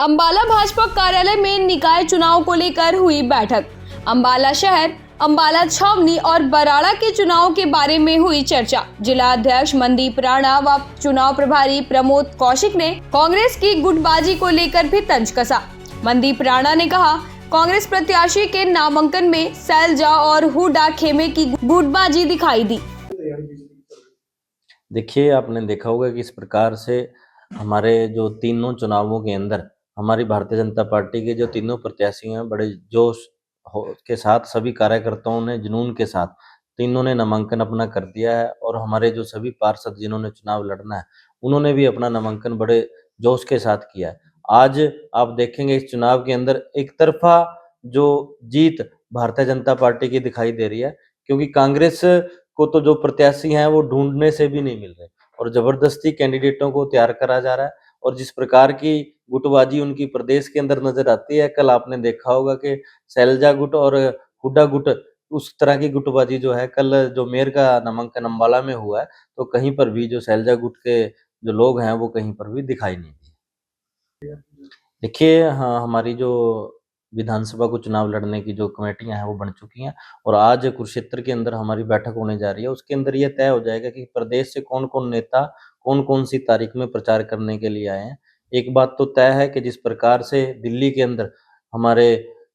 अंबाला भाजपा कार्यालय में निकाय चुनाव को लेकर हुई बैठक। अंबाला शहर, अंबाला छावनी और बराड़ा के चुनाव के बारे में हुई चर्चा। जिला अध्यक्ष मनदीप राणा व चुनाव प्रभारी प्रमोद कौशिक ने कांग्रेस की गुटबाजी को लेकर भी तंज कसा। मनदीप राणा ने कहा, कांग्रेस प्रत्याशी के नामांकन में सैलजा और हुडा खेमे की गुटबाजी दिखाई दी। देखिए, आपने देखा होगा कि इस प्रकार से हमारे जो तीनों चुनावों के अंदर हमारी भारतीय जनता पार्टी के जो तीनों प्रत्याशी हैं, बड़े जोश के साथ सभी कार्यकर्ताओं ने जुनून के साथ तीनों ने नामांकन अपना कर दिया है। और हमारे जो सभी पार्षद जिन्होंने चुनाव लड़ना है, उन्होंने भी अपना नामांकन बड़े जोश के साथ किया है। आज आप देखेंगे इस चुनाव के अंदर एक तरफा जो जीत भारतीय जनता पार्टी की दिखाई दे रही है, क्योंकि कांग्रेस को तो जो प्रत्याशी हैं वो ढूंढने से भी नहीं मिल रहे और जबरदस्ती कैंडिडेटों को तैयार करा जा रहा है। और जिस प्रकार की गुटबाजी उनकी प्रदेश के अंदर नजर आती है, कल आपने देखा होगा कि सैलजा गुट और हुड्डा गुट, उस तरह की गुटबाजी जो है, कल जो मेयर का नामांकन अंबाला में हुआ है, तो कहीं पर भी जो सैलजा गुट के जो लोग हैं वो कहीं पर भी दिखाई नहीं दिए। देखिए, हाँ, हमारी जो विधानसभा को चुनाव लड़ने की जो कमेटियां हैं वो बन चुकी हैं और आज कुरुक्षेत्र के अंदर हमारी बैठक होने जा रही है। उसके अंदर ये तय हो जाएगा कि प्रदेश से कौन कौन नेता कौन कौन सी तारीख में प्रचार करने के लिए आए हैं। एक बात तो तय है कि जिस प्रकार से दिल्ली के अंदर हमारे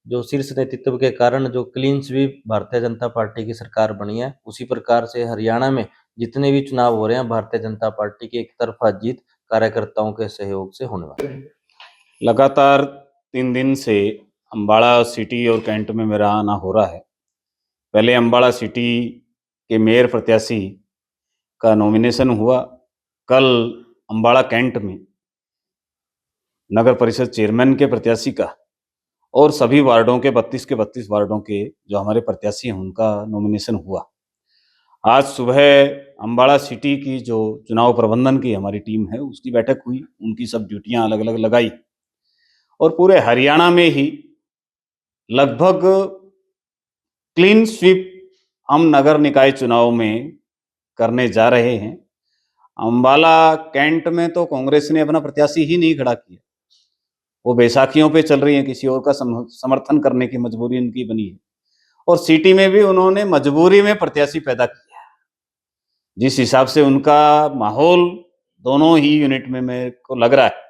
जो शीर्ष नेतृत्व के कारण जो clean sweep Bharatiya Janata party की सरकार बनी है, उसी प्रकार से हरियाणा में जितने भी चुनाव हो रहे हैं, भारतीय जनता पार्टी की एक तरफा जीत कार्यकर्ताओं के सहयोग से होने वाली है। लगातार 3 दिन से अंबाला सिटी और कैंट में मेरा आना हो रहा है। पहले अंबाला सिटी के मेयर प्रत्याशी का नॉमिनेशन हुआ। कल अंबाला कैंट में नगर परिषद चेयरमैन के प्रत्याशी का और सभी वार्डों के 32 के 32 वार्डों के जो हमारे प्रत्याशी हैं उनका नॉमिनेशन हुआ। आज सुबह अंबाला सिटी की जो चुनाव प्रबंधन की हमारी टीम है उसकी बैठक हुई। उनकी सब ड्यूटियां अलग अलग लगाई और पूरे हरियाणा में ही लगभग क्लीन स्वीप हम नगर निकाय चुनाव में करने जा रहे हैं। अंबाला कैंट में तो कांग्रेस ने अपना प्रत्याशी ही नहीं खड़ा किया, वो बैसाखियों पे चल रही है, किसी और का समर्थन करने की मजबूरी उनकी बनी है। और सिटी में भी उन्होंने मजबूरी में प्रत्याशी पैदा किया। जिस हिसाब से उनका माहौल दोनों ही यूनिट में मेरे को लग रहा है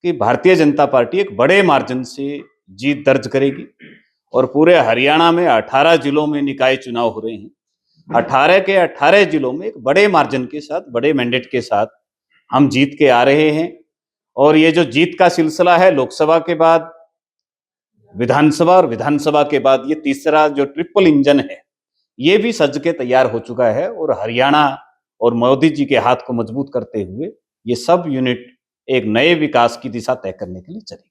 कि भारतीय जनता पार्टी एक बड़े मार्जिन से जीत दर्ज करेगी। और पूरे हरियाणा में 18 जिलों में निकाय चुनाव हो रहे हैं। 18 के 18 जिलों में एक बड़े मार्जिन के साथ, बड़े मैंडेट के साथ हम जीत के आ रहे हैं। और ये जो जीत का सिलसिला है, लोकसभा के बाद विधानसभा और विधानसभा के बाद ये तीसरा जो ट्रिपल इंजन है, ये भी सज के तैयार हो चुका है। और हरियाणा और मोदी जी के हाथ को मजबूत करते हुए ये सब यूनिट एक नए विकास की दिशा तय करने के लिए चलेगी।